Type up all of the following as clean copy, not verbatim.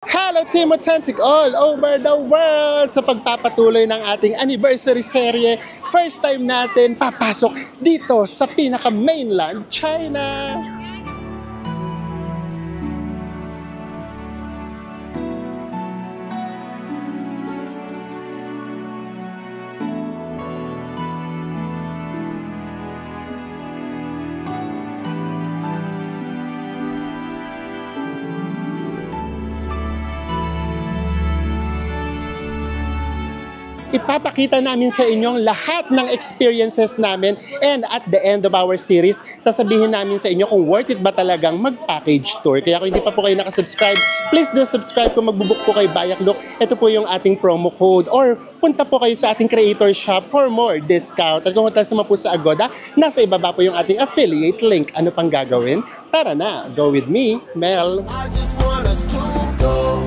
Hello Team Authentic all over the world! Sa pagpapatuloy ng ating anniversary serye, first time natin papasok dito sa pinaka-mainland China. Ipapakita namin sa inyong lahat ng experiences namin, and at the end of our series, sasabihin namin sa inyo kung worth it ba talagang mag-package tour. Kaya kung hindi pa po kayo nakasubscribe, please do subscribe. Kung magbubuk po kay Bayak Look, ito po yung ating promo code, or punta po kayo sa ating creator shop for more discount. At kung hotel naman po sa Agoda, nasa ibaba po yung ating affiliate link. Ano pang gagawin? Tara na, go with me, Mel. I just want us to go.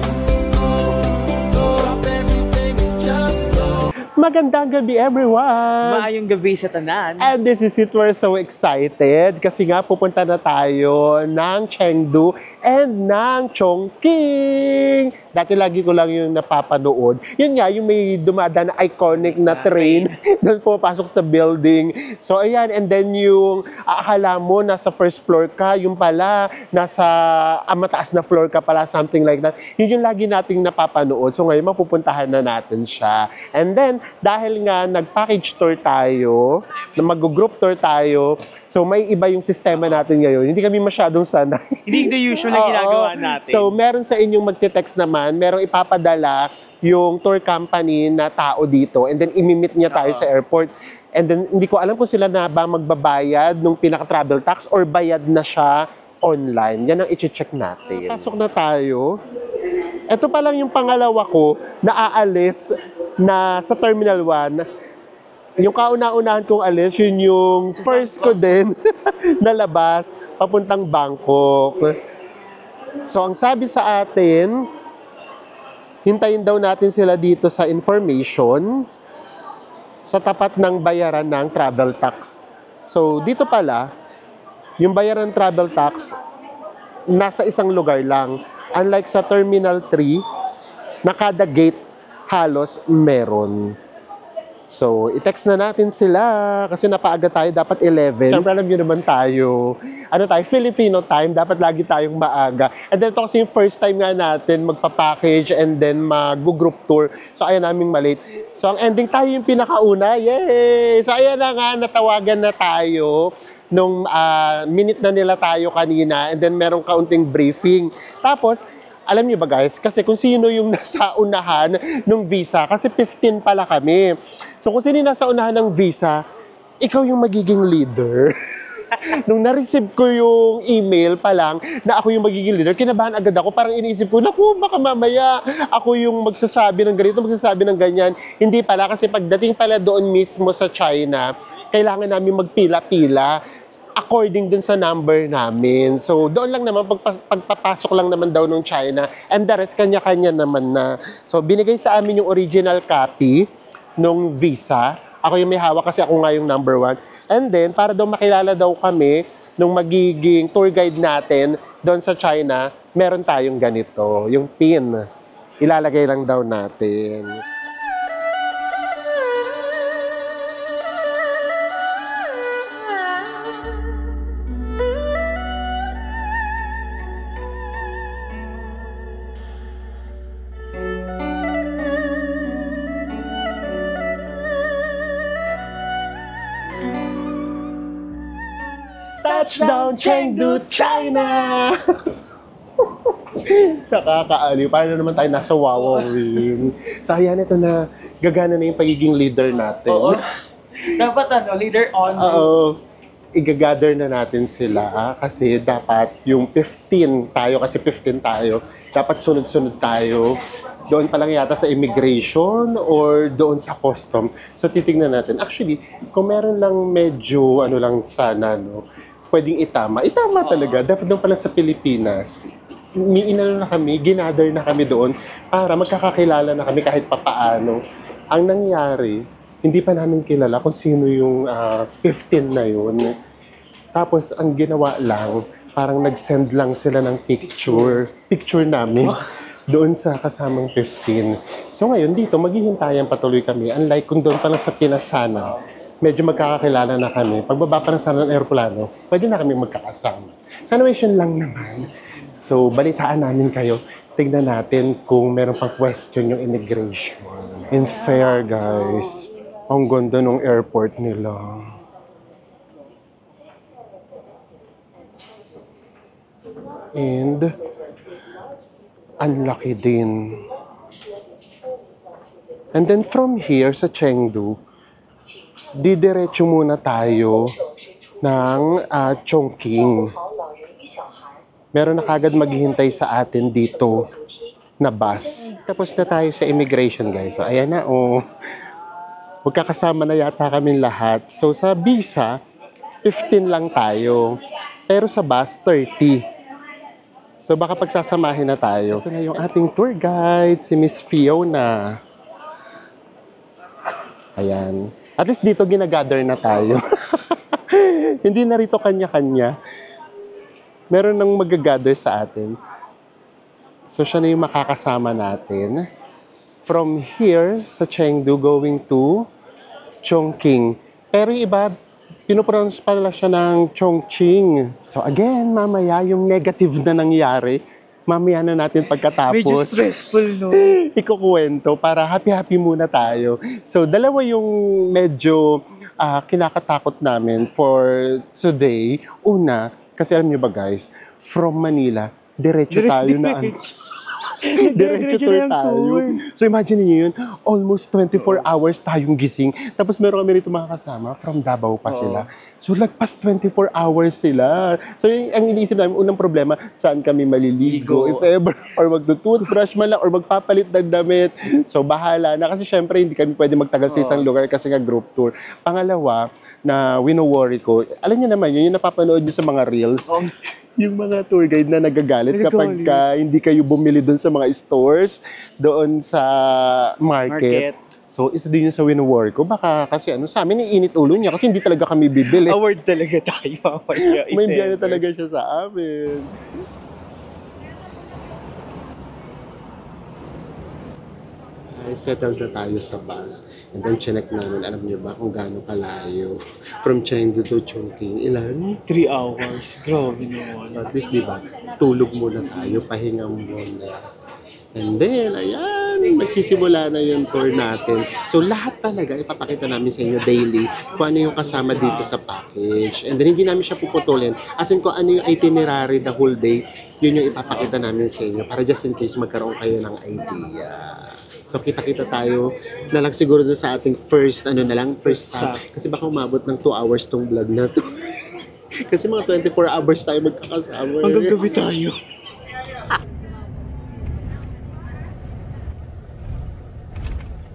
Drop everything and just go. Magandang gabi everyone! Maayong gabi sa tanan. And this is it, we're so excited kasi nga pupunta na tayo ng Chengdu and ng Chongqing. Dati lagi ko lang yung napapanood. Yun nga, yung may dumadaan na iconic na train doon pumapasok sa building. So ayan, and then yung akala mo nasa first floor ka, yung pala nasa mataas na floor ka pala, something like that. Yun yung lagi nating napapanood. So ngayon mapupuntahan na natin siya. And then, dahil nga nag-package tour tayo, mag-group tour tayo, so may iba yung sistema natin ngayon. Hindi kami masyadong sanay. Hindi the usual na Oo. ginagawa natin. So, meron sa inyong magte-text naman, merong ipapadala yung tour company na tao dito, and then imimit niya tayo sa airport. And then, hindi ko alam kung sila na ba magbabayad nung pinaka-travel tax or bayad na siya online. Yan ang i-check natin. Pasok na tayo. Ito pa lang yung pangalawa ko na aalis na sa Terminal 1. Yung kauna-unahan kong alis, yun yung first ko din na labas papuntang Bangkok. So, ang sabi sa atin, hintayin daw natin sila dito sa information sa tapat ng bayaran ng travel tax. So, dito pala, yung bayaran ng travel tax, nasa isang lugar lang. Unlike sa Terminal 3, na kada gate halos meron. So, i-text na natin sila kasi napaaga tayo, dapat 11. Siyempre, alam nyo naman tayo, Filipino time, dapat lagi tayong maaga. And then, ito kasi yung first time nga natin magpa-package and then mag-group tour. So, ayan naming malate. So, ang ending tayo yung pinakauna. Yay! So, ayan na nga, natawagan na tayo nung minute na nila tayo kanina, and then merong kaunting briefing. Tapos, alam niyo ba guys, kasi kung sino yung nasa unahan ng visa, kasi 15 pala kami. So kung sino yung nasa unahan ng visa, ikaw yung magiging leader. Nung na-receive ko yung email pa lang na ako yung magiging leader, kinabahan agad ako. Parang iniisip ko, naku, baka mamaya ako yung magsasabi ng ganito, magsasabi ng ganyan. Hindi pala, kasi pagdating pala doon mismo sa China, kailangan namin magpila-pila according dun sa number namin. So, doon lang naman, pagpapasok lang naman daw nung China, and the rest, kanya-kanya naman na. So, binigay sa amin yung original copy nung visa. Ako yung may hawak kasi ako nga yung number 1. And then, para daw makilala daw kami nung magiging tour guide natin doon sa China, meron tayong ganito, yung pin. Ilalagay lang daw natin. Touchdown Chengdu, China! Nakakaaliw. Parang na naman tayo nasa Wawawin. So, ayan, ito na. Gagana na yung pagiging leader natin. Oo. Dapat leader on. Oo. I-gather na natin sila kasi dapat yung 15 tayo, kasi 15 tayo, dapat sunod-sunod tayo. Doon pa lang yata sa immigration or doon sa custom. So, titignan natin. Actually, kung meron lang medyo, lang sana, no, pwedeng itama. Itama talaga. Dapat doon pala sa Pilipinas. Na kami, ginather na kami doon para magkakakilala na kami kahit papaano. Ang nangyari, hindi pa namin kilala kung sino yung 15 na yun. Tapos, ang ginawa lang, parang nag-send lang sila ng picture namin. doon sa kasamang 15. So ngayon dito, maghihintayan patuloy kami. Unlike kung doon pa lang sa Pinas sana, medyo magkakakilala na kami. Pagbaba pa lang sana ng aeroplano, pwede na kami magkakasama. Sa animation lang naman. So, balitaan namin kayo. Tignan natin kung meron pang question yung immigration. In fair, guys. Ang ganda ng airport nila. And, ang laki din. And then from here sa Chengdu, didiretso muna tayo ng Chongqing. Meron na kagad maghihintay sa atin dito na bus. Tapos na tayo sa immigration, guys. So, ayan na, oh. Magkakasama na yata kami lahat. So, sa visa, 15 lang tayo. Pero sa bus, 30. So, baka pagsasamahin na tayo. Ito na yung ating tour guide, si Miss Fiona. Ayan. At least dito ginagather na tayo. Hindi na rito kanya-kanya. Meron nang mag-gather sa atin. So, siya na yung makakasama natin. From here, sa Chengdu, going to Chongqing. Pero yung iba, pinopronounce pala siya ng Chongqing. So, again, mamaya, yung negative na nangyari, mamaya na natin pagkatapos. Medyo stressful, no? Ikukwento para happy-happy muna tayo. So, dalawa yung medyo kinakatakot namin for today. Una, kasi alam nyo ba guys, from Manila, diretso tayo na diretso tour tayo. So imagine niyo yun, almost 24 hours tayong gising. Tapos meron kami rito mga kasama, from Davao pa sila. So lagpas 24 hours sila. So ang iniisip namin, unang problema, saan kami maliligo, if ever, or magtutoothbrush man lang, or magpapalit ng damit. So bahala na, kasi syempre hindi kami pwede magtagal sa isang lugar kasi nga group tour. Pangalawa, na wino-worry ko, alam niyo naman yun, yung napapanood niyo sa mga reels, yung mga tour guide na nagagalit kapag hindi kayo bumili doon sa mga stores, doon sa market. So, isa din yun sa wino-worry ko. Baka kasi sa amin, iinit ulo niya kasi hindi talaga kami bibili. Award talaga tayo, mamaya. May biyaya talaga siya sa amin. Ay, settled na tayo sa bus. And then, chinek namin, alam niyo ba kung gaano kalayo from Chengdu to Chongqing? Ilan? 3 hours. Grabe naman. So at least, di ba, tulog muna tayo, pahinga muna. And then, ayan, magsisimula na yung tour natin. So lahat talaga, ipapakita namin sa inyo daily kung ano yung kasama dito sa package. And then, hindi namin siya puputulin. As in, kung ano yung itinerary the whole day, yun yung ipapakita namin sa inyo para just in case magkaroon kayo ng idea. So, kita-kita tayo na lang siguro doon sa ating first stop. Kasi baka umabot ng 2 hours tong vlog na to. Kasi mga 24 hours tayo magkakasama. Hanggang gabi tayo.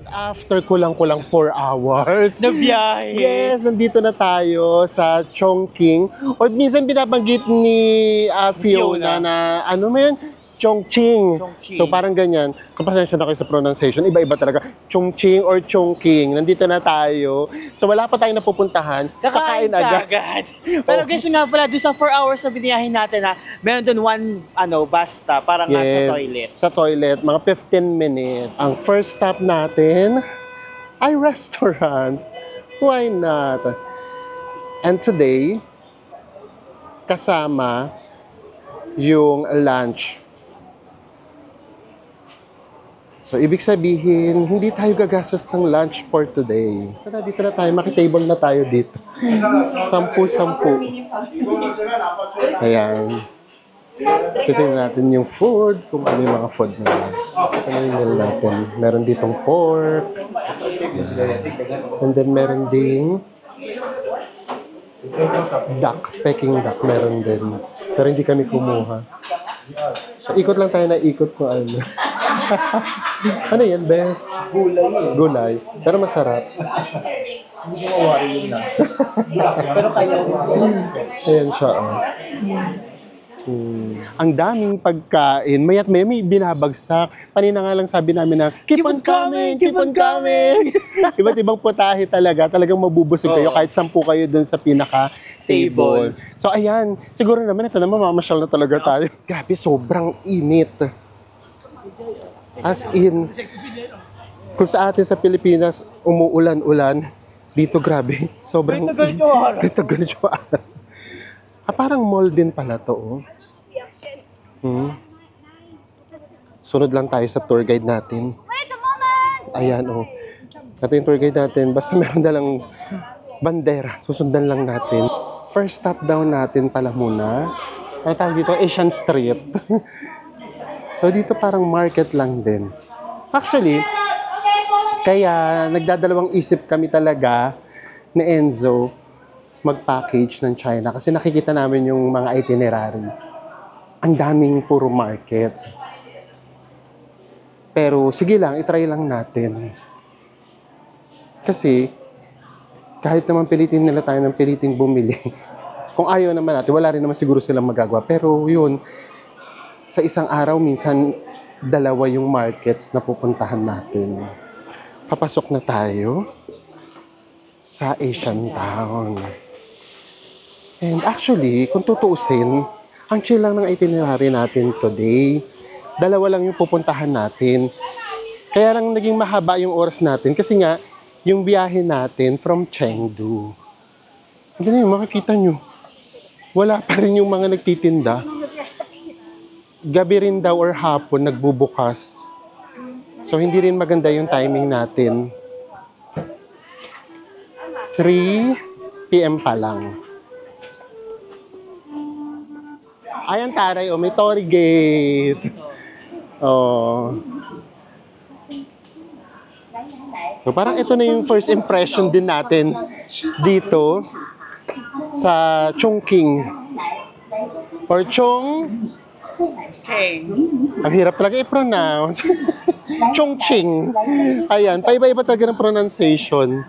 After kulang-kulang 4 hours. Na biyahe. Yes, nandito na tayo sa Chongqing. O minsan binabanggit ni Fiona na ano mo yun? Chongqing. So parang ganyan. So pasensya na kayo sa pronunciation. Iba-iba talaga. Chongqing or Chongqing. Nandito na tayo. So wala pa tayong napupuntahan. Kakain agad. Pero guys, nga pala, doon sa 4 hours na biniyahin natin, meron doon one bus stop, parang nga sa toilet. Sa toilet, mga 15 minutes. Ang first stop natin ay restaurant. Why not? And today, kasama yung lunch. So, ibig sabihin, hindi tayo gagastos ng lunch for today. Tara, dito na tayo. Makitable na tayo dito. 10. Ayan. Titignan natin yung food, kung ano yung mga food na. So, ito na yung meal natin. Meron ditong pork. Ayan. And then, meron ding duck. Peking duck meron din. Pero hindi kami kumuha. So, ikot lang tayo na ikot ko ano. Ano yan, Bes? Gulay. Gulay. Pero masarap. Hindi ko mawari yun na. Pero kaya Ayan siya, oh. Ang daming pagkain. Maya't may binabagsak. Kanina nga lang sabi namin na, keep on coming, keep on coming. Iba't ibang putahe talaga. Talagang mabubusog kayo kahit 10 kayo dun sa pinaka-table. So ayan, siguro naman ito naman mamasyal na talaga tayo. Grabe, sobrang init. As in, kung sa atin sa Pilipinas, umuulan-ulan, dito grabe, sobrang... Ganito ganito. Parang mall din pala to, oh. Sunod lang tayo sa tour guide natin. Ayan, oh. Ito yung tour guide natin. Basta meron dalang bandera. Susundan lang natin. First stop daw natin pala muna. Ano tawag dito? Asian Street. So, dito parang market lang din. Actually, kaya nagdadalawang isip kami talaga ni Enzo mag-package ng China kasi nakikita namin yung mga itinerary. Ang daming puro market. Pero sige lang, itry lang natin. Kasi kahit naman pilitin nila tayo ng piliting bumili, kung ayaw naman natin, wala rin naman siguro silang magagawa. Pero yun, sa isang araw, minsan dalawa yung markets na pupuntahan natin. Papasok na tayo sa Asian Town. And actually, kung tutuusin, ang chill lang ng itinerary natin today. Dalawa lang yung pupuntahan natin. Kaya lang naging mahaba yung oras natin kasi nga, yung biyahe natin from Chengdu. Hindi na makikita nyo. Wala pa rin yung mga nagtitinda. Gabi rin daw or hapon nagbubukas. So, hindi rin maganda yung timing natin. 3 p.m. pa lang. Ayan taray, oh, may Torii Gate. Oh. So, parang ito na yung first impression din natin dito sa Chongqing. Or Chongqing. Ang hirap talaga i-pronounce. Chongqing. Ayan, paiba-iba talaga ng pronunciation.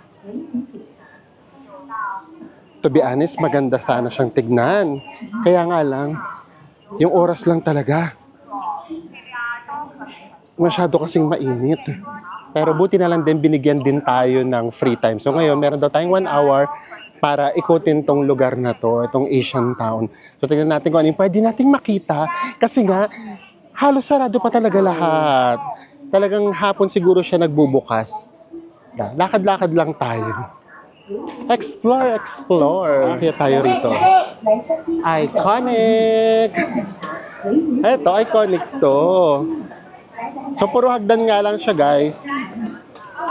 To be honest, maganda sana siyang tignan. Kaya nga lang, yung oras lang talaga. Masyado kasing mainit. Pero buti na lang din, binigyan din tayo ng free time. So ngayon, meron daw tayong 1 hour para ikutin tong lugar na to, itong Asian Town. So tignan natin kung ano yung pwede nating makita. Kasi nga, halos sarado pa talaga lahat. Talagang hapon siguro siya nagbubukas. Lakad-lakad lang tayo. Explore, explore. Kaya tayo rito. Iconic! Eto, iconic to. So, puro hagdan nga lang siya, guys.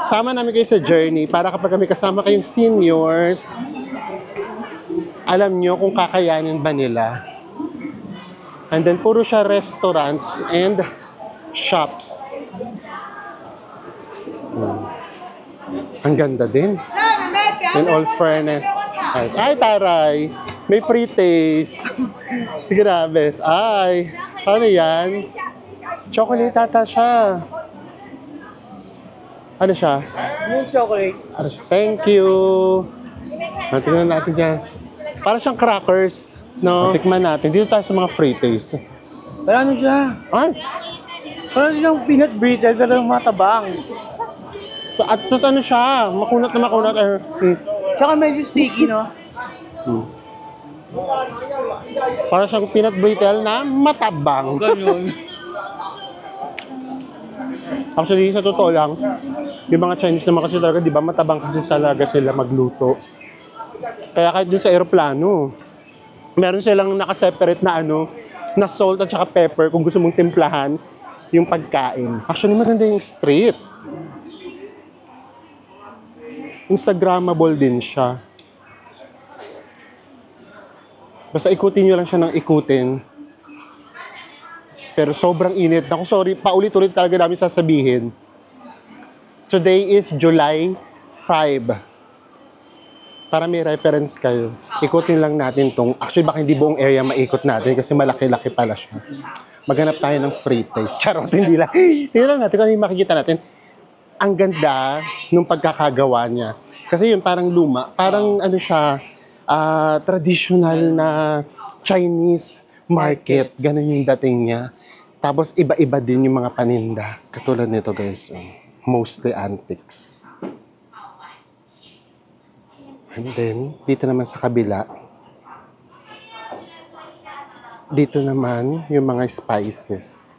Sama namin kayo sa journey para kapag kami kasama kayong seniors, alam nyo kung kakayanin ba nila. And then, puro siya restaurants and shops. Ang ganda din. In all fairness. Guys. Ay, taray! May free taste. Grabe. Ay, ano yan? Chocolate ata siya. Ano siya? Yung chocolate. Ano siya? Thank you. Tingnan natin dyan. Para siyang crackers. No? Tikman natin. Dito tayo sa mga free taste. Pero ano siya? Ay! Parang siyang peanut brittle pero matabang. At tapos ano siya? Makunat na makunat. Tsaka medyo sticky, no? Para siyang peanut brittle na matabang. Ganun. Actually, sa totoo lang, yung mga Chinese naman kasi talaga, di ba, matabang kasi talaga sila magluto. Kaya kahit dun sa aeroplano, meron silang nakaseparate na na salt at saka pepper kung gusto mong timplahan yung pagkain. Actually, maganda yung street. Instagrammable din siya. Basta ikutin nyo lang siya ng ikutin. Pero sobrang init. Naku, sorry, paulit-ulit talaga namin sasabihin. Today is July 5. Para may reference kayo. Ikutin lang natin tong. Actually, baka hindi buong area maikot natin kasi malaki-laki pala siya. Maghanap tayo ng free taste. Charot, hindi lang. Hindi lang natin kung ano yung makikita natin. Ang ganda nung pagkakagawa niya. Kasi yun, parang luma. Parang traditional na Chinese market. Ganun yung dating niya. Tapos iba-iba din yung mga paninda. Katulad nito, guys. Mostly antiques. And then, dito naman sa kabila, dito naman yung mga spices.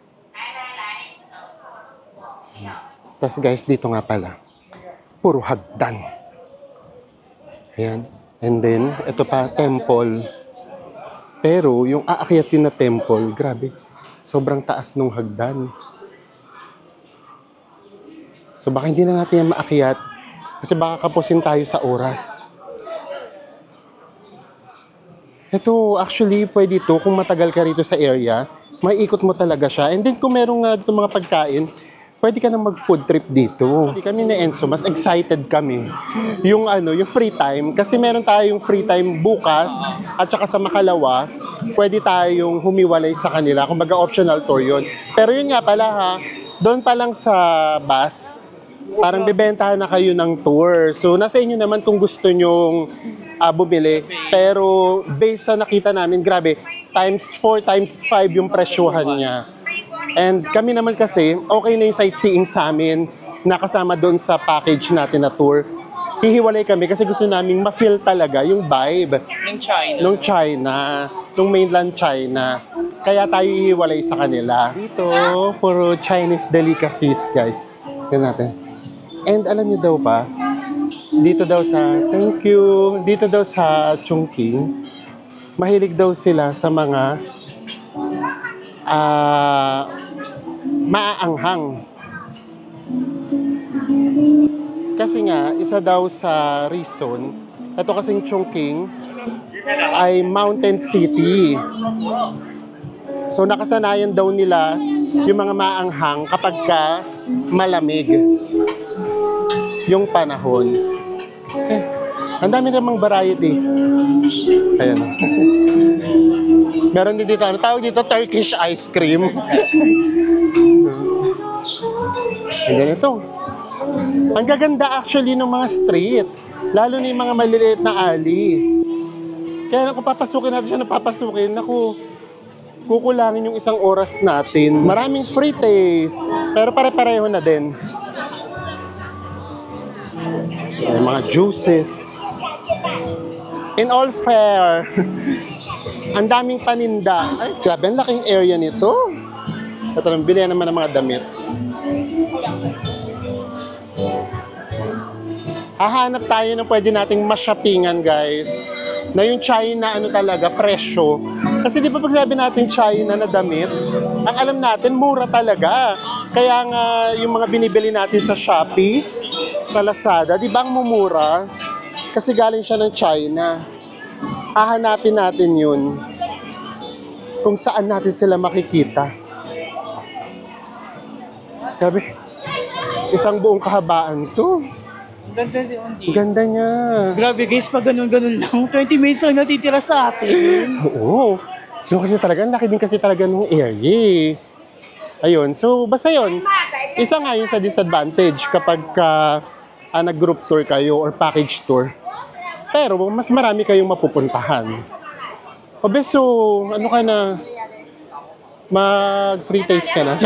Tapos guys, dito nga pala, puro hagdan. Ayan. And then, ito pa, temple. Pero, yung aakyatin na temple, grabe, sobrang taas nung hagdan. So, baka hindi na natin yan maakyat. Kasi baka kapusin tayo sa oras. Ito, actually, pwede ito. Kung matagal ka rito sa area, may ikot mo talaga siya. And then, kung merong dito mga pagkain, pwede ka na mag-food trip dito. Hindi kami na Enzo, mas excited kami. Yung free time. Kasi meron tayong free time bukas at saka sa Makalawa, pwede tayong humiwalay sa kanila. Kumbaga optional tour yun. Pero yun nga pala ha, doon pa lang sa bus, parang bibentahan na kayo ng tour. So nasa inyo naman kung gusto nyong bumili. Pero based sa nakita namin, grabe, times 4, times 5 yung presyuhan niya. And kami naman kasi, okay na yung sightseeing sa amin, nakasama doon sa package natin na tour. Hihiwalay kami kasi gusto namin ma-feel talaga yung vibe ng China, ng mainland China. Kaya tayo hihiwalay sa kanila. Dito, puro Chinese delicacies, guys. Tignan natin. And alam niyo daw ba, dito daw sa Chongqing, mahilig daw sila sa mga maaanghang. Kasi nga, isa daw sa reason, ito kasing Chongqing ay mountain city. So nakasanayan daw nila yung mga maanghang kapag ka malamig yung panahon. Ang dami namang variety. Ayan. Meron din dito, tawag dito, Turkish ice cream. And then ito. Ang gaganda actually ng mga street. Lalo na yung mga maliliit na alley. Kaya kung papasukin natin siya na papasukin, naku, kukulangin yung isang oras natin. Maraming free taste, pero pare-pareho na din. May mga juices. In all fair, ang daming paninda. Ay, grabe, ang laking area nito. Ito lang, bilihan naman ng mga damit. Hahanap tayo ng pwede nating ma-shoppingan, guys. Na yung China, talaga, presyo. Kasi di ba pag sabi natin China na damit, ang alam natin, mura talaga. Kaya nga, yung mga binibili natin sa Shopee, sa Lazada, di ba ang mumura? Kasi galing siya ng China. Hahanapin natin yun. Kung saan natin sila makikita. Sabi, isang buong kahabaan to. Ang ganda niya. Grabe guys, pag ganun-ganun lang, 20 minutes lang natitira sa atin. Oo. No, kasi talaga, laki din kasi talaga ng area. Ayun, so basta yun. Isa nga yun sa disadvantage kapag nag-group tour kayo or package tour. Pero mas marami kayong mapupuntahan. O beso, ano ka na? Mag-free taste ka na.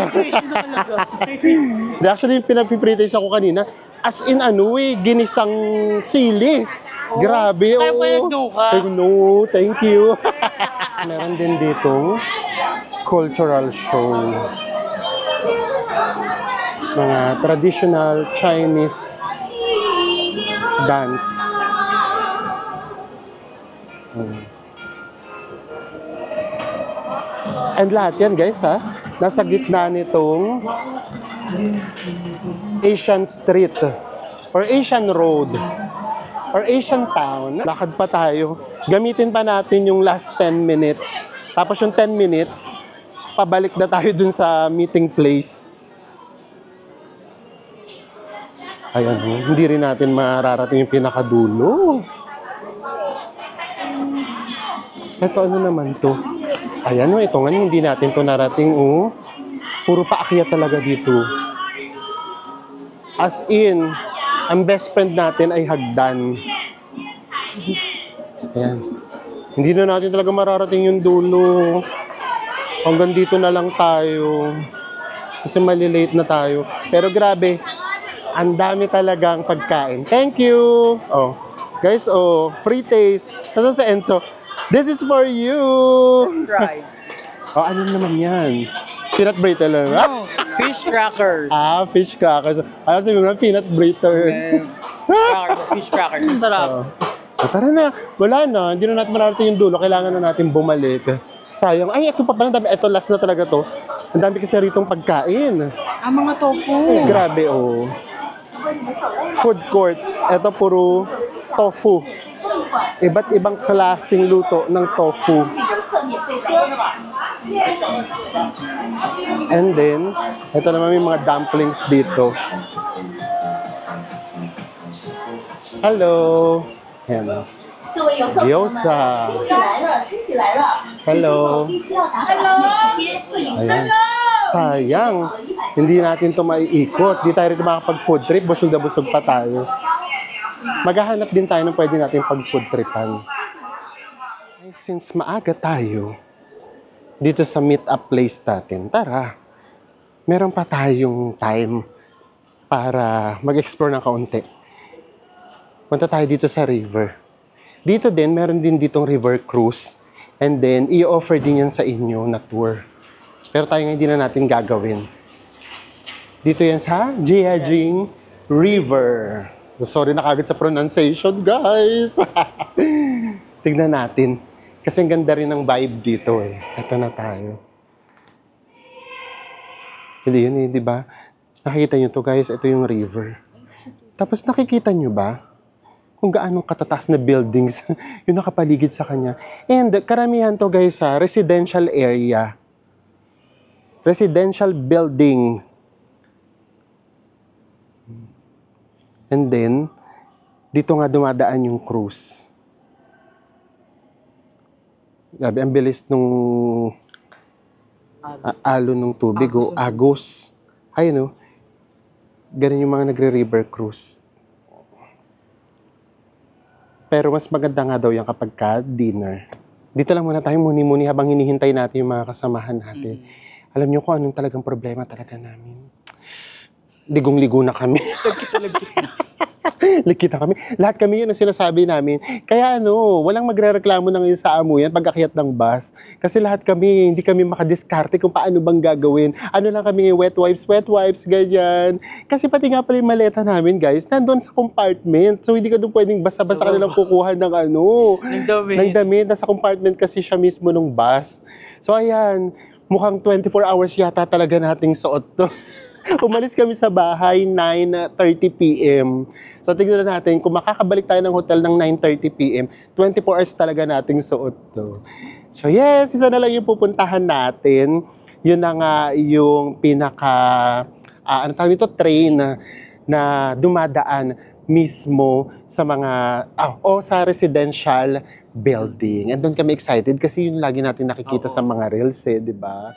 Actually, pinag-free taste ako kanina. As in ginisang sili. Grabe, Kaya payagno ka. No, thank you. Meron din ditong cultural show. Mga traditional Chinese dance. And lahat yan, guys, nasa gitna nitong Asian Street or Asian Road or Asian Town. Lakad pa tayo. Gamitin pa natin yung last 10 minutes. Tapos yung 10 minutes, pabalik na tayo dun sa meeting place. Ayan, hindi rin natin mararating yung pinakadulo. Ito naman to? Ayan, ito nga, hindi natin to narating, Puro paakyat talaga dito. As in, ang best friend natin ay hagdan. Ayan. Hindi na natin talaga mararating yung dulo. Hanggang dito na lang tayo. Kasi malilate na tayo. Pero grabe, ang dami talagang pagkain. Thank you! Oh, guys, free taste. Nasaan sa Enzo? This is for you! Right. Ano naman yan? Peanut brittle lang. No. Fish crackers. Fish crackers. Alam sabi mo na, peanut butter. Fish crackers. Masarap. Tara na, wala na. Hindi na natin mararating yung dulo. Kailangan na natin bumalik. Sayang. Ay, ito pa pala. Ito, last na talaga to. Ang dami kasi ritong pagkain. Ang mga tofu. Grabe, oh. Food court. Ito puro tofu. Iba't ibang klaseng luto ng tofu. And then, ito naman may mga dumplings dito. Hello. Ayan. Gyoza. Hello. Ayan. Sayang. Hindi natin ito maiikot. Hindi tayo rin makapag-food trip. Busog na busog pa tayo. Maghahanap din tayo ng pwede natin pag-food tripan. Ay, since maaga tayo dito sa meet-up place natin, tara. Meron pa tayong time para mag-explore ng kaunti. Punta tayo dito sa river. Dito din, meron din ditong river cruise. And then, i-offer din yan sa inyo na tour. Pero tayo nga hindi na natin gagawin. Dito yan sa Jiajing River. Sorry na kagad sa pronunciation, guys. Tignan natin. Kasi ang ganda rin ng vibe dito eh. Ito na tayo. Hindi yun eh, di ba? Nakikita nyo to, guys. Ito yung river. Tapos nakikita nyo ba kung gaano katataas na buildings yung nakapaligid sa kanya. And karamihan to, guys, sa residential area. Residential building. And then, dito nga dumadaan yung cruise. Grabe, ang bilis nung alon ng tubig o agos. Ayun, no? Ganun yung mga nagre-river cruise. Pero mas maganda nga daw yan kapag ka-dinner. Dito lang muna tayo muni-muni habang hinihintay natin yung mga kasamahan natin. Alam niyo kung anong talagang problema talaga namin. Ligong-ligo na kami. Likita kami. Lahat kami yun ang sinasabi namin. Kaya walang magre-reklamo na ngayon sa amo yan pag akyat ng bus. Kasi lahat kami, hindi kami makadiskarte kung paano bang gagawin. Ano lang kami, wet wipes, ganyan. Kasi pati nga pala yung maleta namin, guys, nandun sa compartment. So hindi ka doon pwedeng basta-basta kanilang kukuha ng ng damit. Nasa compartment kasi siya mismo nung bus. So ayan, mukhang 24 hours yata talaga nating suot to. Umalis kami sa bahay 9:30 p.m. So tignan natin, kung makakabalik tayo ng hotel ng 9:30 p.m., 24 hours talaga nating suot to. So yes, isa na lang yung pupuntahan natin. Yun na nga yung pinaka, ano tawag nito, train na dumadaan mismo sa mga, sa residential building. And doon kami excited kasi yun lagi natin nakikita sa mga reels di ba?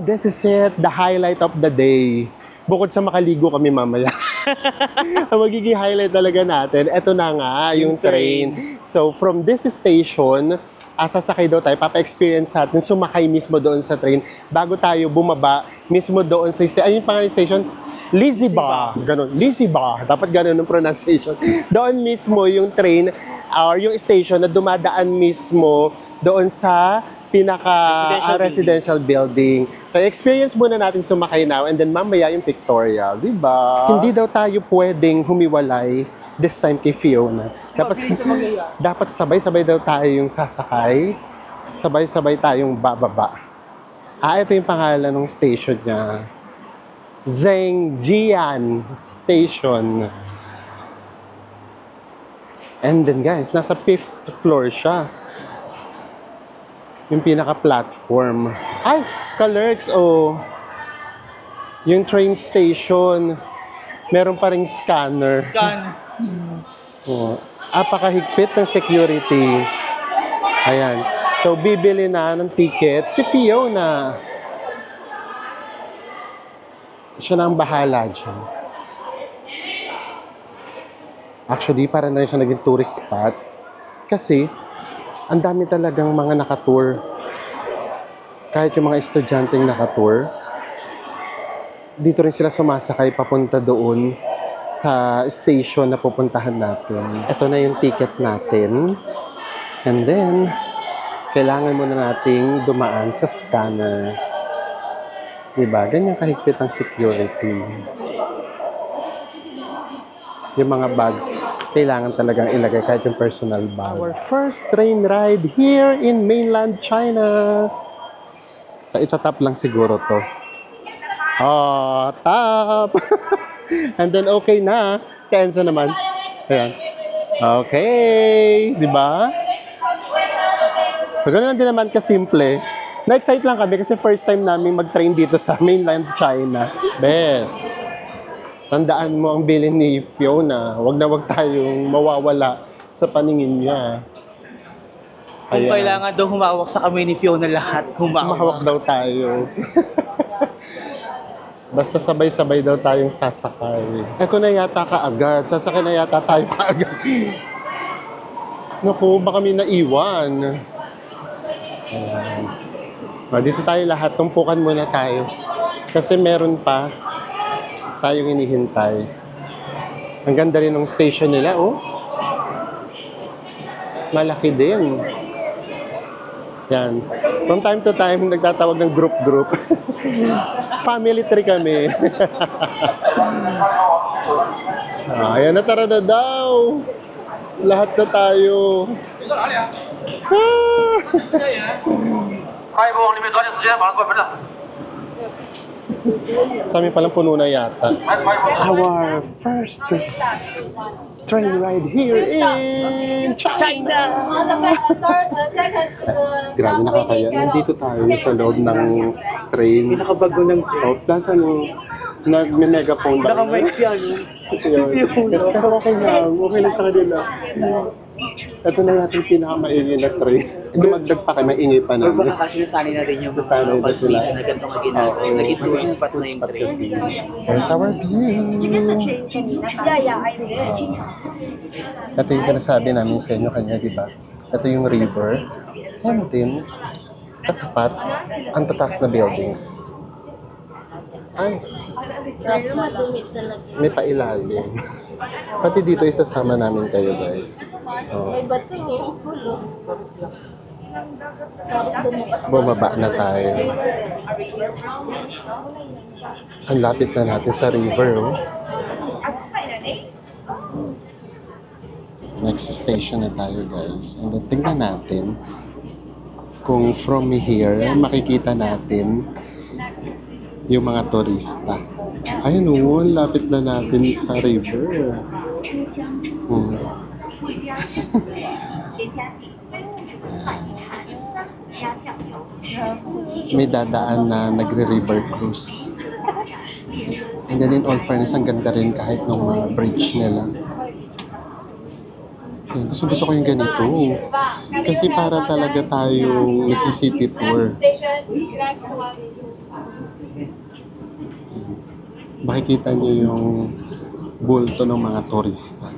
This is it, the highlight of the day. Bukod sa makaligo kami mamaya. Ang magiging highlight talaga natin, eto na nga, yung train. So, from this station, sasakay daw tayo, papa-experience natin, sumakay mismo doon sa train, bago tayo bumaba, mismo doon sa station. Ayun yung pangalan station? Liziba. Ganon, Liziba. Dapat ganon ang pronunciation. Doon mismo yung train, or yung station na dumadaan mismo doon sa residential building. So, experience muna natin sumakay now and then mamaya yung pictorial, di ba? Hindi daw tayo pwedeng humiwalay this time kay Fiona. Dapat sabay-sabay daw tayo yung sasakay. Sabay-sabay tayong bababa. Ito yung pangalan ng station niya. Zhengjian Station. And then guys, nasa 5th floor siya. Yung pinaka-platform. Ay, ka-lurks, yung train station, meron pa ring scanner. Apakahigpit ng security. Ayan. So, bibili na ng ticket si Fiona. Siya na ang bahala dyan. Actually, para na siya naging tourist spot. Kasi, ang dami talagang mga nakatour. Kahit yung mga estudyanteng nakatour, dito rin sila sumasakay papunta doon sa station na pupuntahan natin. Ito na yung ticket natin. And then, kailangan muna nating dumaan sa scanner. Diba? Ganyan kahigpit ang security. Yung mga bags, kailangan talagang ilagay kahit yung personal bag. Our first train ride here in mainland China. So, itatap lang siguro to. Oh, tap! And then okay na. Si Enzo naman. Ayan. Okay. Diba? So, ganoon din naman kasimple. Na-excite lang kami kasi first time namin mag-train dito sa mainland China. Best. Tandaan mo ang bilin ni Fiona. Wag na wag tayong mawawala sa paningin niya. Kung Ayan. kailangan daw humawak sa kamay ni Fiona lahat, Mahawak humawak. daw tayo. Basta sabay-sabay daw tayong sasakay. Eto na yata kaagad. Sasakay na yata tayo kaagad. Naku, baka may naiwan. Ayan. Dito tayo lahat. Tumpukan muna tayo. Kasi meron pa tayong hinihintay. Ang ganda rin ng station nila, oh. Malaki din. Yan. From time to time, nagtatawag ng group-group. Family tree kami. Ayan na, tara na daw. Lahat na tayo. 快一步，往里面抓紧时间，马上关门了。 Sa amin palang puno na yata. 快快快！ Our first train ride here in China. Grabe nakakaya. Nandito tayo sa loob ng train. Pinakabago ng Oh, plus ano, nag-megaphone ba? Naka-mic siya, no? Pero okay lang. Okay lang sa kanila. Ito na yata yung pinakamaingay na train. Dumagdag pa kayo, maingay pa Or namin. baka kasi nasanay na rin yung Nasanay na sila. na ganito nga ginagawa. Naging tourist spot na yung train. kasi. There's our view. Ito yung sinasabi namin sa inyo kanya, di ba? Ito yung river. And then, katapat, ang tatas na buildings. Ay, may pailalim. Pati dito isasama namin kayo, guys. Oh. Bumaba na tayo. Ang lapit na natin sa river, oh. Next station na tayo, guys. And then, tingnan natin kung from here, makikita natin yung mga turista. Ayun, oh, lapit na natin sa river. May dadaan na nagre-river cruise. And then in all fairness, ang ganda rin kahit ng mga bridge nila. Ayun, gusto ko yung ganito. Kasi para talaga tayong nagsisity tour. Makikita nyo yung bulto ng mga turista.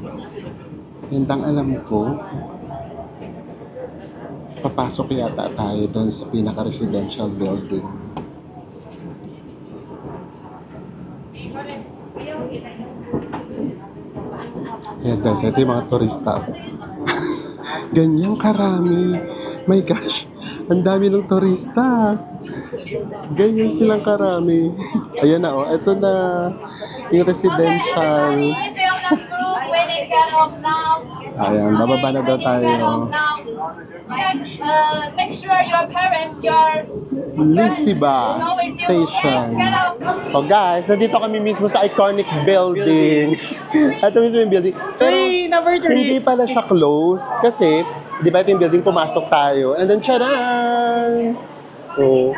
And ang alam ko, papasok yata tayo doon sa pinaka-residential building. Ayan guys, ito yung mga turista. Ganyang karami. My gosh, ang dami ng turista. Ganyan silang karami. Ayan na, oh. Ito na yung residential. Ayan, bababa na daw tayo. Make sure your parents, your Lisiba Station. Oh guys, nandito kami mismo sa iconic building. Ito mismo yung building. Pero Number 3. hindi pala siya close kasi, di ba ito yung building, pumasok tayo. And then, tcharan! Oh.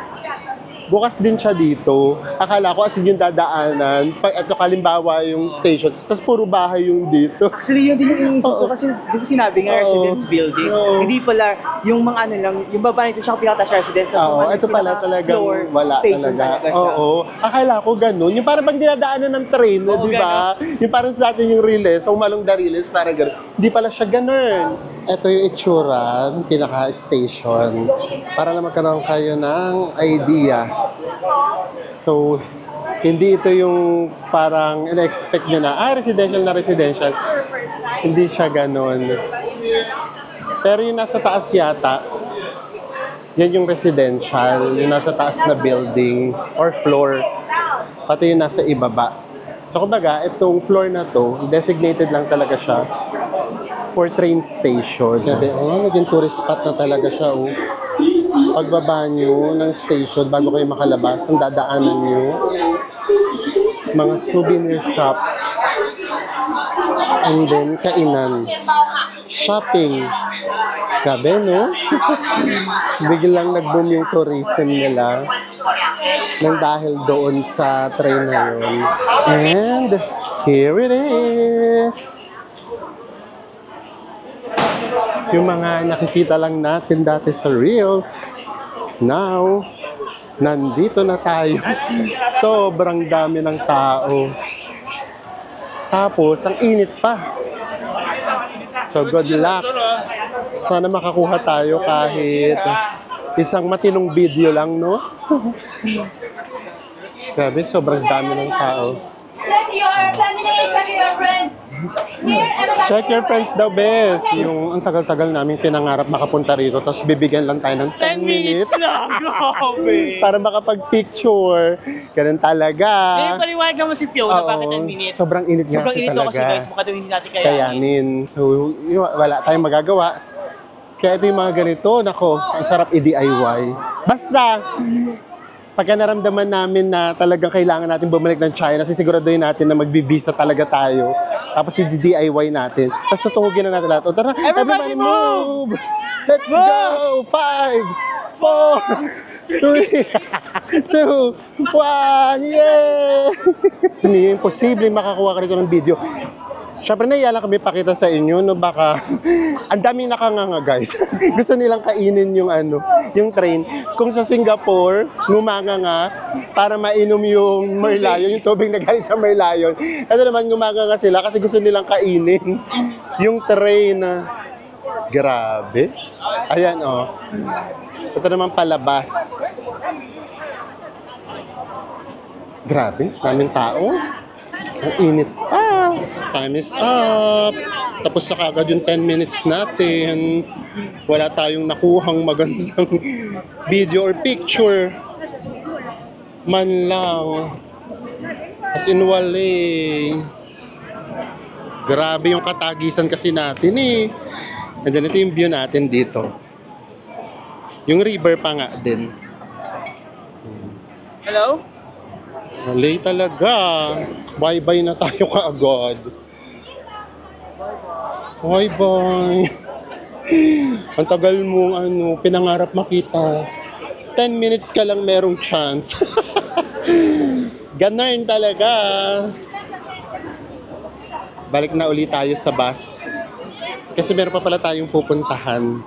bukas din siya dito. Akala ko as in yung dadaanan, pag ito kalimbawa yung station, tapos puro bahay yung dito. Actually, yun din yung iniisip ko kasi di ba sinabi nga Oo. residence building. Oo. Hindi pala yung mga ano lang, yung baba nito siya pinaka residence. Oo, ito pala talagang wala station talaga. siya. Oo, akala ko ganun. Yung parang pag dinadaanan ng train, Oo, di ba? Yung parang sa atin yung Riles, o Umalong da Riles, parang ganun. Hindi pala siya ganun. Ito yung itsura ng pinaka-station. Para lang magkaroon kayo ng idea. So, hindi ito yung parang in-expect nyo na, residential na residential. Hindi siya ganun. Pero yung nasa taas yata, yan yung residential, yung nasa taas na building or floor, pati yung nasa ibaba. So kumbaga, itong floor na to, designated lang talaga siya for train station. Sabi, naging tourist spot na talaga siya. Pagbaba nyo ng station, bago kayo makalabas, ang dadaanan nyo, mga souvenir shops, and then kainan, shopping. Grabe, no? Biglang nag-boom yung tourism nila nang dahil doon sa train na yun. And here it is. Yung mga nakikita lang natin dati sa Reels, now, nandito na tayo. Sobrang dami ng tao. Tapos, ang init pa. So, good luck. Sana makakuha tayo kahit isang matinong video lang, no? Grabe, sobrang dami ng tao. Check your family, check your friends. Here, everybody. Check your friends daw, bes. Yung ang tagal-tagal namin pinangarap makapunta rito, tapos bibigyan lang tayo ng 10 minutes lang. Grabe. para makapag-picture. Ganun talaga. Ngayon, paliwanag naman si Fiona, Oo, bakit 10 minutes? sobrang init nga Sobrang kasi init daw kasi talaga. guys, baka daw hindi natin kayanin. Kayanin. So, wala tayong magagawa. Kaya ito yung mga ganito, nako, ang sarap i-DIY. Basta, pagka naramdaman namin na talagang kailangan natin bumalik ng China, sisiguraduhin natin na magbi-visa talaga tayo. Tapos i-DIY natin. Tapos tutugin na natin lahat. O tara, Everybody move! Let's go! 5, 4, 3, 2, 1, yeah! Hindi imposible makakuha ka rito ng video. Siyempre, naiya lang kami pakita sa inyo, no, baka ang daming nakanganga, guys. Gusto nilang kainin yung yung train. Kung sa Singapore, ngumanganga para mainom yung merlion, yung tubig na galing sa merlion. Ito naman, ngumanganga sila kasi gusto nilang kainin yung train. Grabe. Ayan, oh. Ito naman palabas. Grabe, daming tao. Ang init pa. Time is up. Tapos na kagad yung 10 minutes natin. Wala tayong nakuhang magandang video or picture. Man lang. As in wali. Grabe yung katagisan kasi natin eh. And then ito yung view natin dito. Yung river pa nga din. Hello? Late talaga. Bye-bye na tayo kaagad. Bye-bye. Ang tagal mong pinangarap makita. 10 minutes ka lang merong chance. Ganun talaga. Balik na ulit tayo sa bus. Kasi meron pa pala tayong pupuntahan.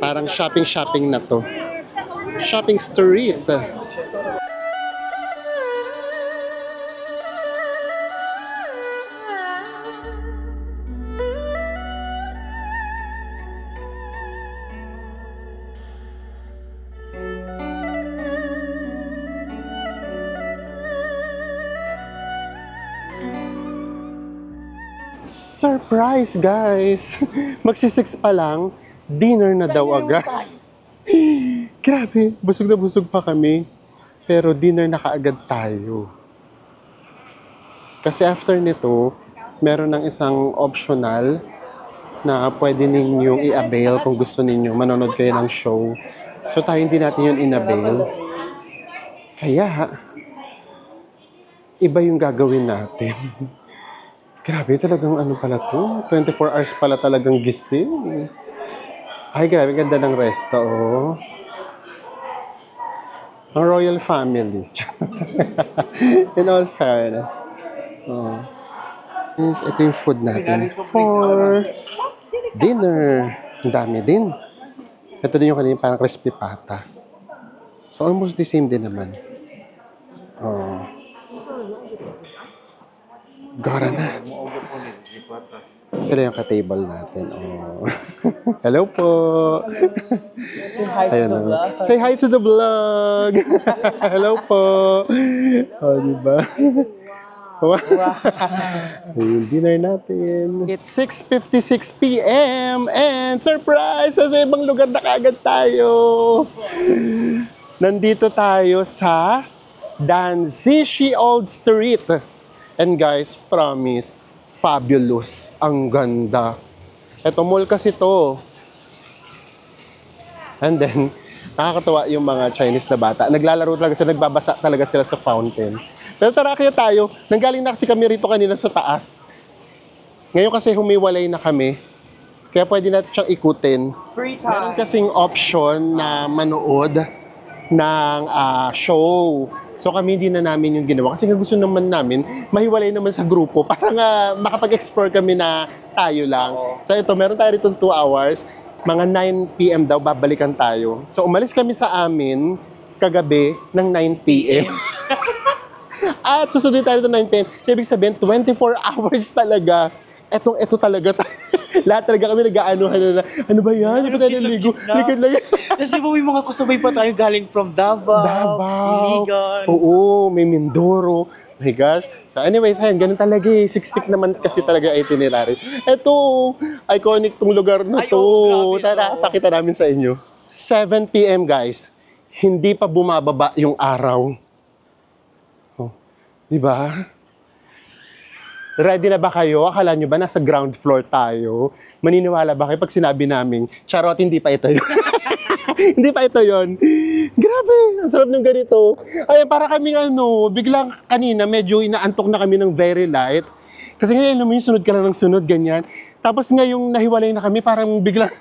Parang shopping na to. Shopping street. Surprise, guys! Magsi-6 pa lang, dinner na daw agad. Grabe, busog na busog pa kami. Pero dinner na kaagad tayo. Kasi after nito, meron ng isang optional na pwede ninyong i-avail kung gusto ninyo. Manonood kayo ng show. So tayo hindi natin yun in-avail. Kaya, iba yung gagawin natin. Grabe, talagang pala to. 24 hours pala talagang gising. Ay, grabe, ganda ng resto, oh. Ang royal family. In all fairness. Oh. Yes, ito yung food natin for dinner. Ang dami din. Ito din yung kanina parang crispy pata. So, almost the same din naman. Oh. Gara na. Sila yung ka-table natin. Oh. Hello po. Say hi to Ayan the na. vlog. Say hi to the vlog. Hello po. Oh, diba? Wow. Yung dinner natin. It's 6:56 p.m. and surprise! Sa ibang lugar na kaagad tayo. Nandito tayo sa Danzishi Old Street. And guys, promise, fabulous. Ang ganda. Ito, mall kasi to. And then, nakakatawa yung mga Chinese na bata. Naglalaro talaga sila, nagbabasa talaga sila sa fountain. Pero tara, kaya tayo. Nanggaling na kasi kami rito kanina sa taas. Ngayon kasi humiwalay na kami. Kaya pwede natin siyang ikutin. Free Meron time. kasing option na manood ng show. So kami hindi na namin yung ginawa. Kasi gusto naman namin, mahiwalay naman sa grupo para nga makapag-explore kami na tayo lang. So ito, meron tayo rito 2 hours. Mga 9 p.m. daw, babalikan tayo. So umalis kami sa amin kagabi ng 9 p.m. At susunod tayo ng 9 p.m. So ibig sabihin, 24 hours talaga. Ito talaga. Lahat talaga kami nag-aanuhan na, ano ba yan? Hindi pa tayo naligo. Likod lang yan. Kasi po may mga kasabay pa tayo galing from Davao, Iligan. Oo, may Mindoro. Oh my gosh. So anyways, ayan, ganun talaga eh. Siksik naman kasi talaga itinerary. Ito, iconic tong lugar na Ay, to. oo, grabe, Tara, oo. pakita namin sa inyo. 7 p.m. guys. Hindi pa bumababa yung araw. Oh, di ba? Ready na ba kayo? Akala nyo ba nasa ground floor tayo? Maniniwala ba kayo pag sinabi namin, charot, hindi pa ito yun. Hindi pa ito yun. Grabe, ang sarap ng ganito. Ay, para kaming biglang kanina medyo inaantok na kami ng very light. Kasi ngayon naman yung sunod ka lang ng sunod, ganyan. Tapos ngayong nahiwalay na kami, parang biglang,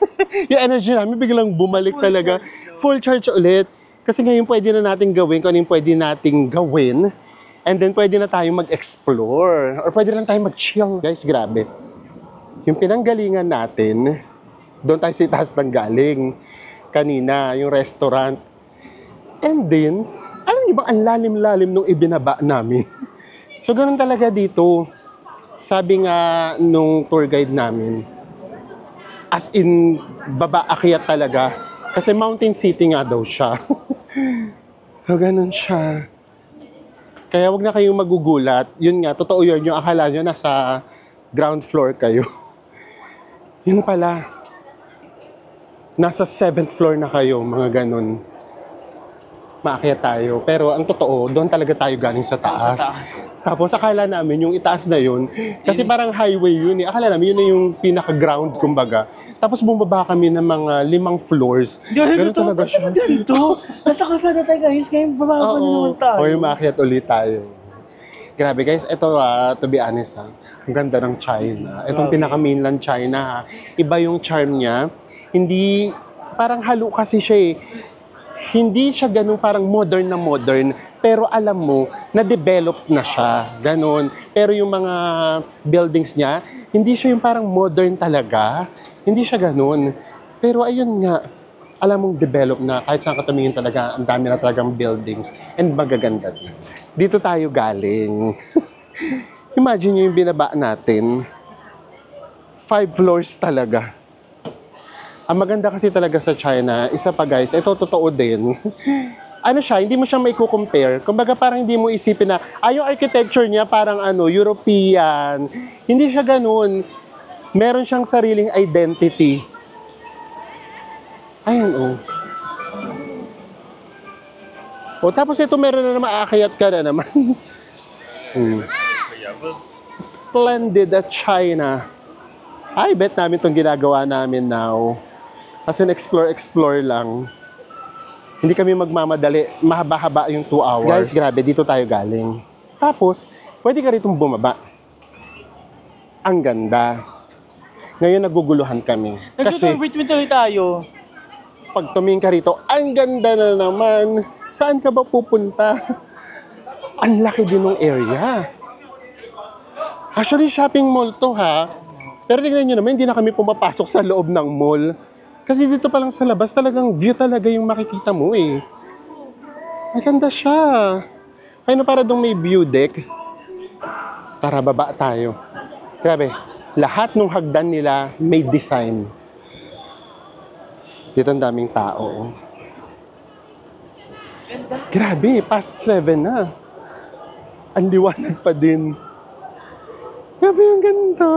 yung energy namin biglang bumalik talaga. Full charge ulit. Kasi ngayon pwede na natin gawin kung ano yung pwede nating gawin. And then, pwede na tayong mag-explore. Or pwede lang tayong mag-chill. Guys, grabe. Yung pinanggalingan natin, doon tayo sa itaas ng galing. Kanina, yung restaurant. And then, alam niyo ba, ang lalim-lalim nung ibinaba namin. So, ganun talaga dito. Sabi nga nung tour guide namin, as in, baba akyat talaga. Kasi mountain city nga daw siya. So, ganun siya. Kaya wag na kayong magugulat. Yun nga, totoo yun. Yung akala nyo nasa ground floor kayo. Yun pala. Nasa 7th floor na kayo, mga ganun. Maakyat tayo. Pero ang totoo, doon talaga tayo galing sa taas. Tapos akala namin yung itaas na yun, kasi parang highway yun eh. Akala namin yun na yung pinaka-ground, kumbaga. Tapos bumaba kami ng mga 5 floors. Ganun talaga siya. Ganito. Nasa kalsada tayo guys. Ngayon bababa na naman tayo. O yung maakyat ulit tayo. Grabe guys, ito to be honest ang ganda ng China. Itong pinaka-mainland China ha. Iba yung charm niya. Hindi, parang halo kasi siya eh. Hindi siya ganun parang modern, pero alam mo, na-develop na siya, ganun. Pero yung mga buildings niya, hindi siya yung parang modern talaga. Hindi siya ganun. Pero ayun nga, alam mong develop na, kahit saan ka tumingin talaga, ang dami na talagang buildings, and magaganda din. Dito tayo galing. Imagine nyo yung binaba natin, 5 floors talaga. Ang maganda kasi talaga sa China, isa pa guys, ito totoo din. Ano siya, hindi mo siya may compare. Kumbaga parang hindi mo isipin na, yung architecture niya parang European. Hindi siya ganun. Meron siyang sariling identity. Ayun tapos ito meron na naman, aakyat ka na naman. Splendid at China. Ay, bet namin itong ginagawa namin now. Kasi explore lang. Hindi kami magmamadali. Mahaba-haba yung 2 hours. Guys, grabe, dito tayo galing. Tapos, pwede ka ritong bumaba. Ang ganda. Ngayon, naguguluhan kami. Kasi, Nag-retweet tuloy tayo. pag tumingin ka rito, ang ganda na naman. Saan ka ba pupunta? Ang laki din ng area. Actually, shopping mall to ha. Pero tingnan nyo naman, hindi na kami pumapasok sa loob ng mall. Kasi dito pa lang sa labas, talagang view talaga yung makikita mo eh. Maganda siya. Kaya na para dong may view deck. Para baba tayo. Grabe, lahat ng hagdan nila may design. Dito ang daming tao. Grabe, past 7 na. Ang liwanag pa din. Grabe ang ganda.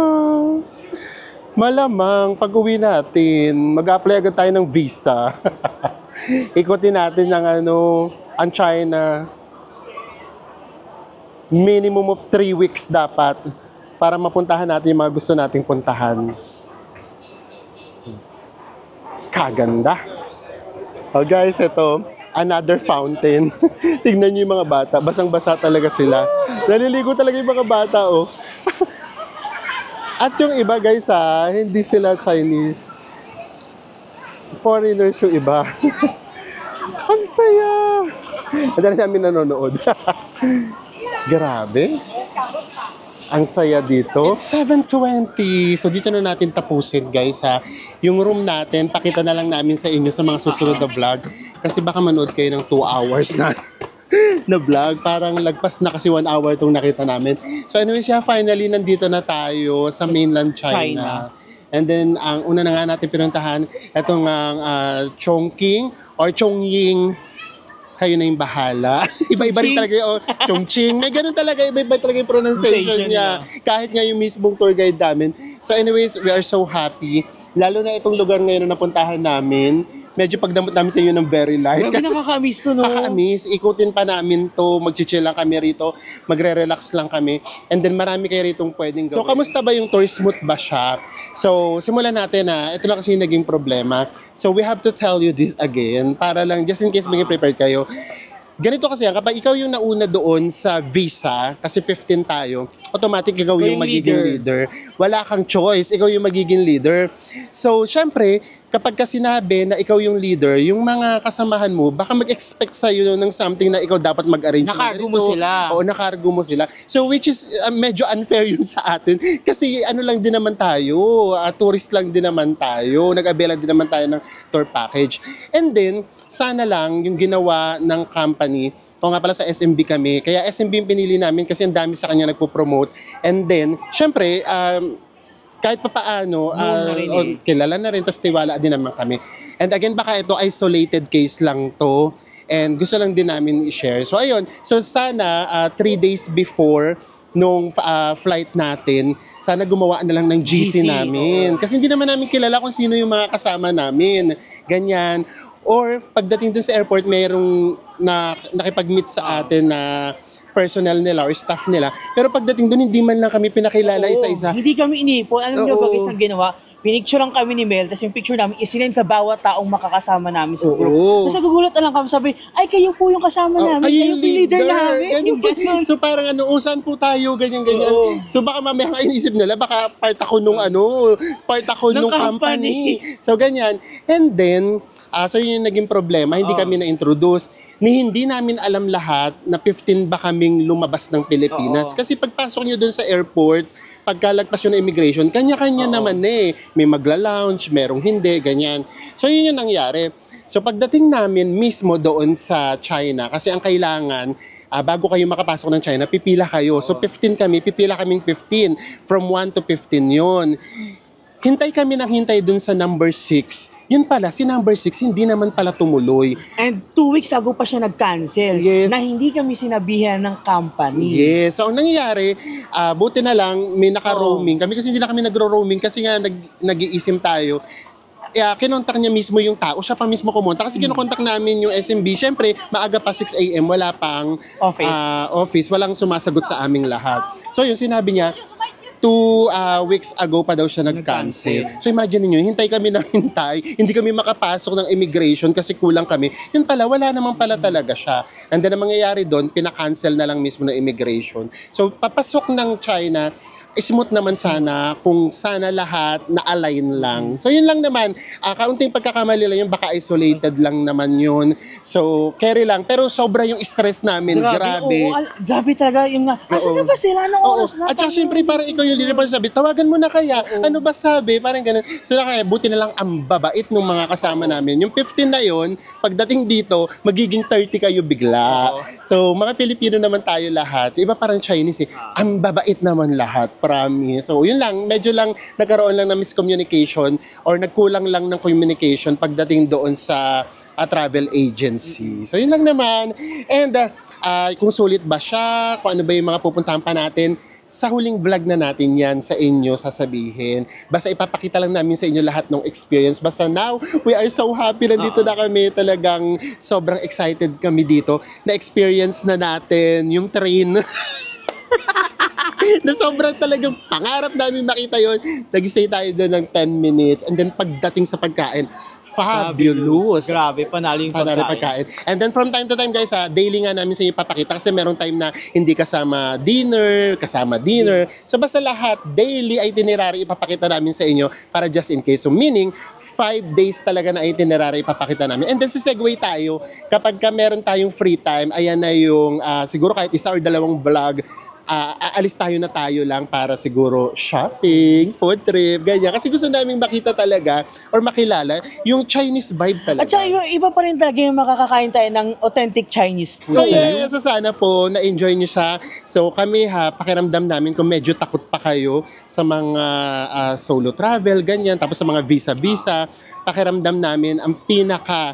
Malamang, pag uwi natin, mag-apply agad tayo ng visa. Ikutin natin ng ang China. Minimum of 3 weeks dapat para mapuntahan natin yung mga gusto nating puntahan. Kaganda. Oh guys, ito, another fountain. Tignan niyo yung mga bata. Basang-basa talaga sila. Naliligo talaga yung mga bata, oh. At yung iba guys hindi sila Chinese. Foreigners yung iba. Ang saya! Ang dami namin nanonood. Grabe. Ang saya dito. It's 7:20. So dito na natin tapusin guys ha. Yung room natin, pakita na lang namin sa inyo sa mga susunod na vlog. Kasi baka manood kayo ng 2 hours na na vlog. Parang lagpas na kasi 1 hour itong nakita namin. So anyway siya, finally nandito na tayo sa mainland China. And then, ang una na nga natin pinuntahan, itong Chongqing or Chongying. Kayo na yung bahala. Iba-iba rin talaga yung Chongqing. May ganun talaga, iba-iba talaga yung pronunciation niya. Kahit nga yung mismong tour guide namin. So anyways, we are so happy. Lalo na itong lugar ngayon na napuntahan namin. Medyo pagdamot namin sa inyo ng very light. Grabe, nakaka-miss to, no? Nakaka-miss. Ikutin pa namin to. Mag-chill lang kami rito. Magre-relax lang kami. And then marami kayo ritong pwedeng gawin. So, kamusta ba yung tour? Smooth ba siya? So, simulan natin na. Ito lang kasi yung naging problema. So, we have to tell you this again. Para lang, just in case maging prepared kayo. Ganito kasi kapag ikaw yung nauna doon sa visa, kasi 15 tayo, automatic ikaw yung magiging leader. Wala kang choice, ikaw yung magiging leader. So, syempre, kapag ka sinabi na ikaw yung leader, yung mga kasamahan mo, baka mag-expect sa'yo ng something na ikaw dapat mag-arrange. Nakargo mo sila. Oo, nakargo mo sila. So, which is medyo unfair yun sa atin. Kasi ano lang din naman tayo, tourist lang din naman tayo, nag-abela din naman tayo ng tour package. And then, sana lang yung ginawa ng company, o nga pala sa SMB kami, kaya SMB yung pinili namin kasi ang dami sa kanya nagpo-promote. And then, syempre, kahit pa paano, kilala na rin, tapos tiwala din naman kami. And again, baka ito isolated case lang to, and gusto lang din namin i-share. So ayun, so sana 3 days before nung flight natin, sana gumawa na lang ng GC namin. Kasi hindi naman namin kilala kung sino yung mga kasama namin. Ganyan. Or pagdating dun sa airport, mayroong nakipag-meet sa atin na personnel nila or staff nila. Pero pagdating dun, hindi man lang kami pinakilala isa-isa. Hindi kami inipon. Alam niyo ba guys ang ginawa? Pinicturean kami ni Mel, tapos yung picture namin isinend sa bawat taong makakasama namin sa group. Tapos nagugulat na lang kami, sabi, ay kayo po yung kasama namin, kayo yung leader namin. Ganyan. So parang saan po tayo, ganyan. So baka mamaya inisip nila, baka part ako nung company. So ganyan. And then, so yun yung naging problema, hindi kami na-introduce. Hindi namin alam lahat na 15 ba kaming lumabas ng Pilipinas. Kasi pagpasok nyo dun sa airport, pagkalagpas yun ng immigration, kanya-kanya naman eh. May magla-lounge, merong hindi, ganyan. So yun yung nangyari. So pagdating namin mismo doon sa China, kasi ang kailangan, bago kayo makapasok ng China, pipila kayo. So 15 kami, pipila kaming 15. From 1 to 15 yun. Hintay kami ng hintay dun sa number 6. Yun pala, si number 6 hindi naman pala tumuloy. And 2 weeks ago pa siya nag-cancel. Yes. Na hindi kami sinabihan ng company. Yes. So, ang nangyari, buti na lang may naka-roaming kami kasi hindi na kami nagro-roaming kasi nga nag-iisim tayo. Kinontak niya mismo yung tao. Siya pa mismo kumontak kasi kinontak namin yung SMB. Siyempre, maaga pa 6 a.m. Wala pang office. Walang sumasagot sa aming lahat. So, yun sinabi niya, 2 weeks ago pa daw siya nag-cancel. So imagine niyo, hintay kami ng hintay, hindi kami makapasok ng immigration kasi kulang kami. Yun pala, wala naman pala talaga siya. And then ang mangyayari doon, pinaka-cancel na lang mismo ng immigration. So papasok ng China, smooth naman sana kung sana lahat na-align lang. So yun lang naman, kaunting pagkakamali lang yun, baka isolated lang naman yun. So carry lang, pero sobra yung stress namin, grabe. Oo, grabe talaga yung nga. Asan na ba sila? Anong Oo. oras na? At saka syempre parang ikaw yung leader pa sabi, tawagan mo na kaya, ano ba sabi? Parang ganun. So kaya buti na lang ang babait ng mga kasama namin. Yung 15 na yun, pagdating dito, magiging 30 kayo bigla. So mga Filipino naman tayo lahat. Iba parang Chinese eh. Ang babait naman lahat, promise. So yun lang, medyo lang nagkaroon lang ng miscommunication or nagkulang lang ng communication pagdating doon sa travel agency. So yun lang naman. And kung sulit ba siya, kung ano ba yung mga pupuntahan pa natin, sa huling vlog na natin yan sa inyo sasabihin. Basta ipapakita lang namin sa inyo lahat ng experience. Basta now, we are so happy. Nandito na kami. Talagang sobrang excited kami dito. Na-experience na natin yung train. Na sobrang talagang pangarap namin makita yon. Nag-stay tayo doon ng 10 minutes. And then pagdating sa pagkain, fabulous. Grabe, panalo yung Pagkain. And then from time to time guys, daily nga namin sa inyo papakita kasi merong time na hindi kasama dinner. So basta lahat, daily itinerary ipapakita namin sa inyo para just in case. So meaning, 5 days talaga na itinerary ipapakita namin. And then segue tayo, kapag ka meron tayong free time, ayan na yung siguro kahit isa or dalawang vlog, aalis tayo lang para siguro shopping, food trip, ganyan. Kasi gusto naming makita talaga or makilala yung Chinese vibe talaga. At saka iba pa rin talaga yung makakakain tayo ng authentic Chinese food. So yes, so sana po na-enjoy nyo siya. So kami pakiramdam namin kung medyo takot pa kayo sa mga solo travel, ganyan. Tapos sa mga visa, pakiramdam namin ang pinaka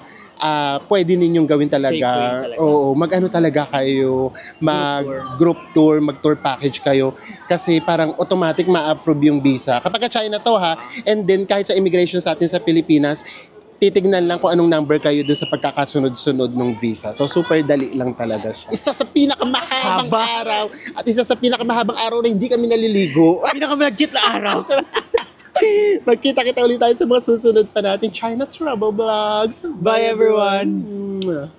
pwede ninyong gawin talaga. Safe way talaga. Oo, mag-ano talaga kayo, mag-group tour, mag-tour package kayo. Kasi parang automatic ma-approve yung visa. Kapag China to and then kahit sa immigration sa atin sa Pilipinas, titignan lang kung anong number kayo doon sa pagkakasunod-sunod ng visa. So super dali lang talaga siya. Isa sa pinakamahabang araw at isa sa pinakamahabang araw na hindi kami naliligo. Pinakamalagkit na araw. Magkita-kita ulit tayo sa mga susunod pa natin China Travel Vlogs. Bye everyone!